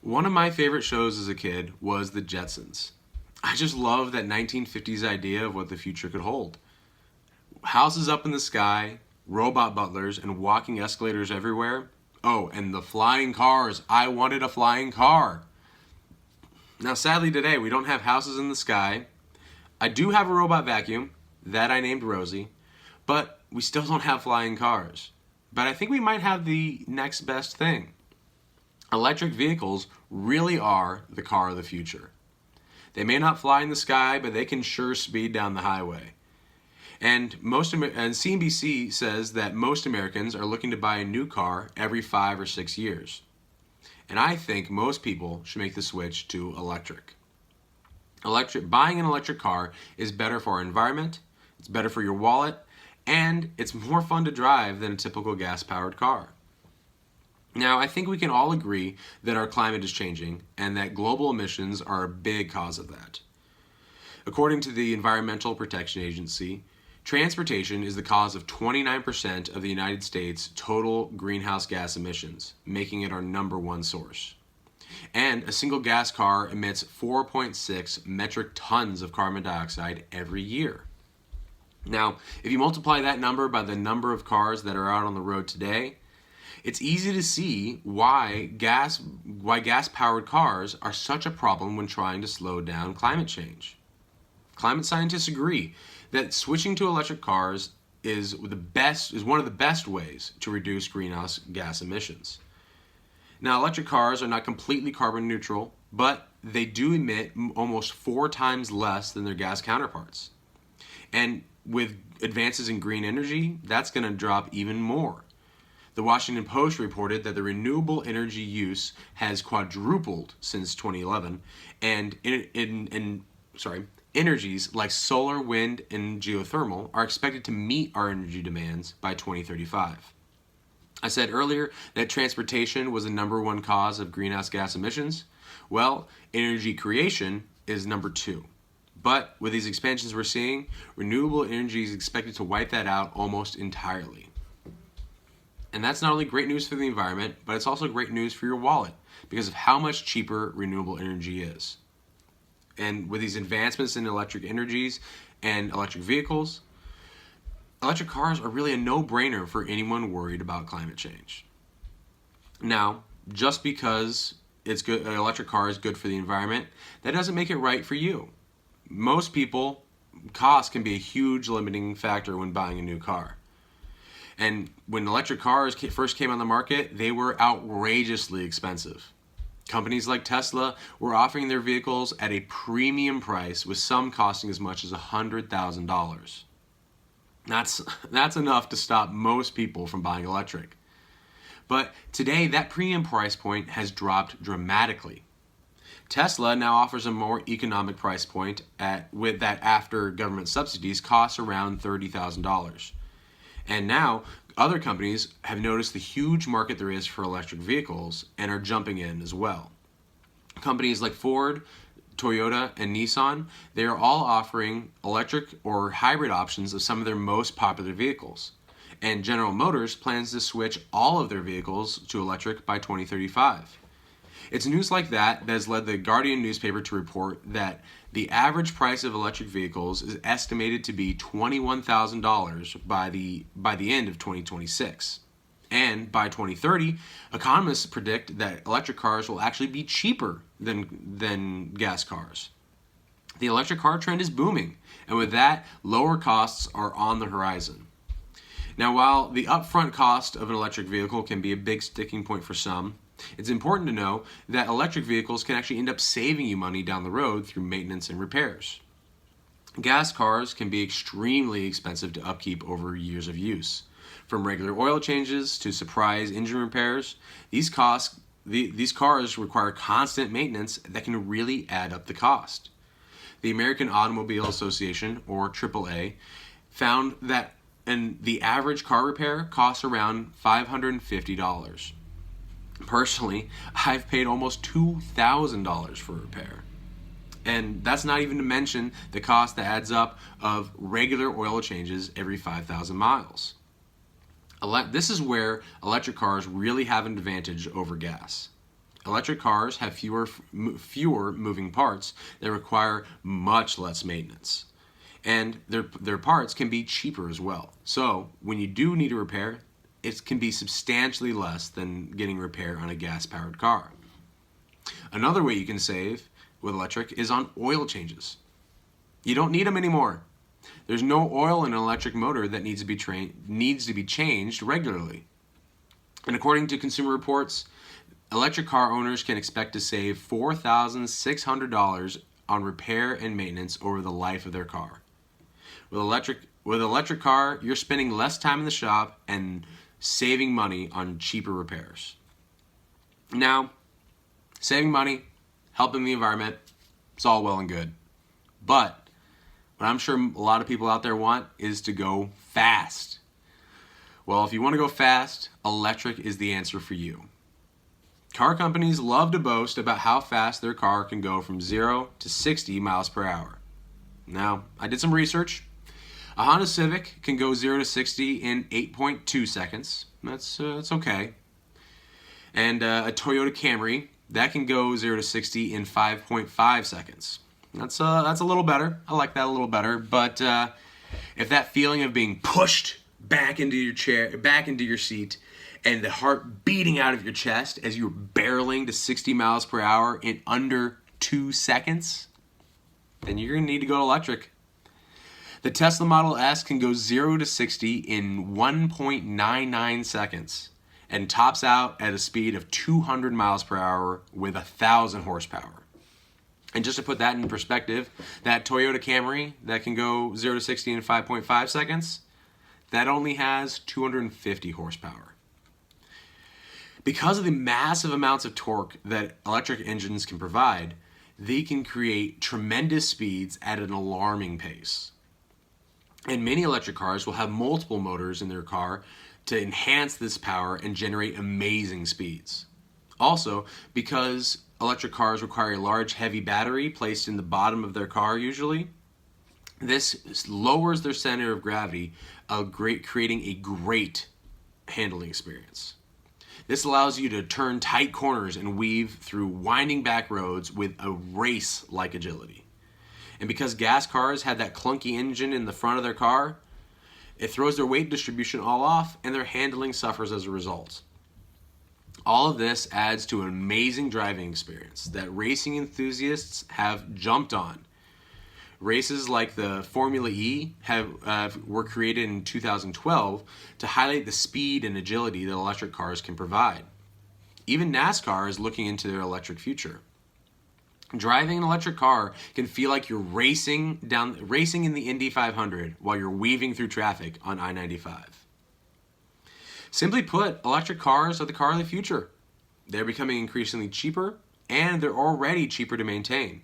One of my favorite shows as a kid was The Jetsons. I just love that 1950s idea of what the future could hold. Houses up in the sky, robot butlers, and walking escalators everywhere. Oh, and the flying cars. I wanted a flying car. Now, sadly, today we don't have houses in the sky. I do have a robot vacuum that I named Rosie, but we still don't have flying cars. But I think we might have the next best thing. Electric vehicles really are the car of the future. They may not fly in the sky, but they can sure speed down the highway. And CNBC says that most Americans are looking to buy a new car every 5 or 6 years. And I think most people should make the switch to electric. Buying an electric car is better for our environment, it's better for your wallet, and it's more fun to drive than a typical gas-powered car. Now, I think we can all agree that our climate is changing and that global emissions are a big cause of that. According to the Environmental Protection Agency, transportation is the cause of 29% of the United States' total greenhouse gas emissions, making it our number one source. And a single gas car emits 4.6 metric tons of carbon dioxide every year. Now, if you multiply that number by the number of cars that are out on the road today, it's easy to see why gas-powered cars are such a problem when trying to slow down climate change. Climate scientists agree that switching to electric cars is one of the best ways to reduce greenhouse gas emissions. Now, electric cars are not completely carbon neutral, but they do emit almost 4 times less than their gas counterparts. And with advances in green energy, that's going to drop even more. The Washington Post reported that the renewable energy use has quadrupled since 2011, and energies like solar, wind, and geothermal are expected to meet our energy demands by 2035. I said earlier that transportation was the number one cause of greenhouse gas emissions. Well, energy creation is number 2. But with these expansions we're seeing, renewable energy is expected to wipe that out almost entirely. And that's not only great news for the environment, but it's also great news for your wallet because of how much cheaper renewable energy is. And with these advancements in electric energies and electric vehicles, electric cars are really a no-brainer for anyone worried about climate change. Now, just because an electric car is good for the environment, that doesn't make it right for you. Most people, cost can be a huge limiting factor when buying a new car. And when electric cars first came on the market, they were outrageously expensive. Companies like Tesla were offering their vehicles at a premium price, with some costing as much as $100,000. That's enough to stop most people from buying electric. But today, that premium price point has dropped dramatically. Tesla now offers a more economic price point with that after government subsidies costs around $30,000. And now, other companies have noticed the huge market there is for electric vehicles and are jumping in as well. Companies like Ford, Toyota, and Nissan, they are all offering electric or hybrid options of some of their most popular vehicles. And General Motors plans to switch all of their vehicles to electric by 2035. It's news like that has led the Guardian newspaper to report that the average price of electric vehicles is estimated to be $21,000 by the end of 2026. And by 2030, economists predict that electric cars will actually be cheaper than gas cars. The electric car trend is booming, and with that, lower costs are on the horizon. Now, while the upfront cost of an electric vehicle can be a big sticking point for some, it's important to know that electric vehicles can actually end up saving you money down the road through maintenance and repairs. Gas cars can be extremely expensive to upkeep over years of use. From regular oil changes to surprise engine repairs, these cars require constant maintenance that can really add up the cost. The American Automobile Association, or AAA, found that the average car repair costs around $550. Personally, I've paid almost $2,000 for a repair. And that's not even to mention the cost that adds up of regular oil changes every 5,000 miles. This is where electric cars really have an advantage over gas. Electric cars have fewer moving parts that require much less maintenance. And their parts can be cheaper as well. So when you do need a repair, it can be substantially less than getting repair on a gas-powered car. Another way you can save with electric is on oil changes. You don't need them anymore. There's no oil in an electric motor that needs to be changed regularly. And according to Consumer Reports, electric car owners can expect to save $4,600 on repair and maintenance over the life of their car. With electric car, you're spending less time in the shop and saving money on cheaper repairs. Now, saving money, helping the environment, it's all well and good. But what I'm sure a lot of people out there want is to go fast. Well, if you want to go fast, electric is the answer for you. Car companies love to boast about how fast their car can go from 0 to 60 miles per hour. Now, I did some research. A Honda Civic can go 0 to 60 in 8.2 seconds. That's okay. And a Toyota Camry, that can go 0 to 60 in 5.5 seconds. That's a little better. I like that a little better. But if that feeling of being pushed back into your chair, back into your seat, and the heart beating out of your chest as you're barreling to 60 miles per hour in under 2 seconds, then you're going to need to go electric. The Tesla Model S can go 0 to 60 in 1.99 seconds and tops out at a speed of 200 miles per hour with 1,000 horsepower. And just to put that in perspective, that Toyota Camry that can go 0 to 60 in 5.5 seconds, that only has 250 horsepower. Because of the massive amounts of torque that electric engines can provide, they can create tremendous speeds at an alarming pace. And many electric cars will have multiple motors in their car to enhance this power and generate amazing speeds. Also, because electric cars require a large heavy battery placed in the bottom of their car usually, this lowers their center of gravity, creating a great handling experience. This allows you to turn tight corners and weave through winding back roads with a race-like agility. And because gas cars have that clunky engine in the front of their car, it throws their weight distribution all off and their handling suffers as a result. All of this adds to an amazing driving experience that racing enthusiasts have jumped on. Races like the Formula E were created in 2012 to highlight the speed and agility that electric cars can provide. Even NASCAR is looking into their electric future. Driving an electric car can feel like you're racing in the Indy 500 while you're weaving through traffic on I-95. Simply put, electric cars are the car of the future. They're becoming increasingly cheaper, and they're already cheaper to maintain.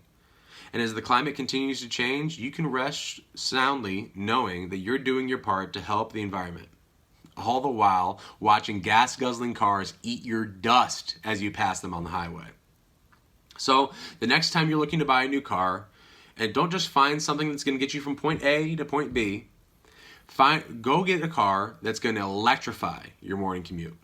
And as the climate continues to change, you can rest soundly knowing that you're doing your part to help the environment, all the while watching gas-guzzling cars eat your dust as you pass them on the highway. So the next time you're looking to buy a new car, and don't just find something that's going to get you from point A to point B, go get a car that's going to electrify your morning commute.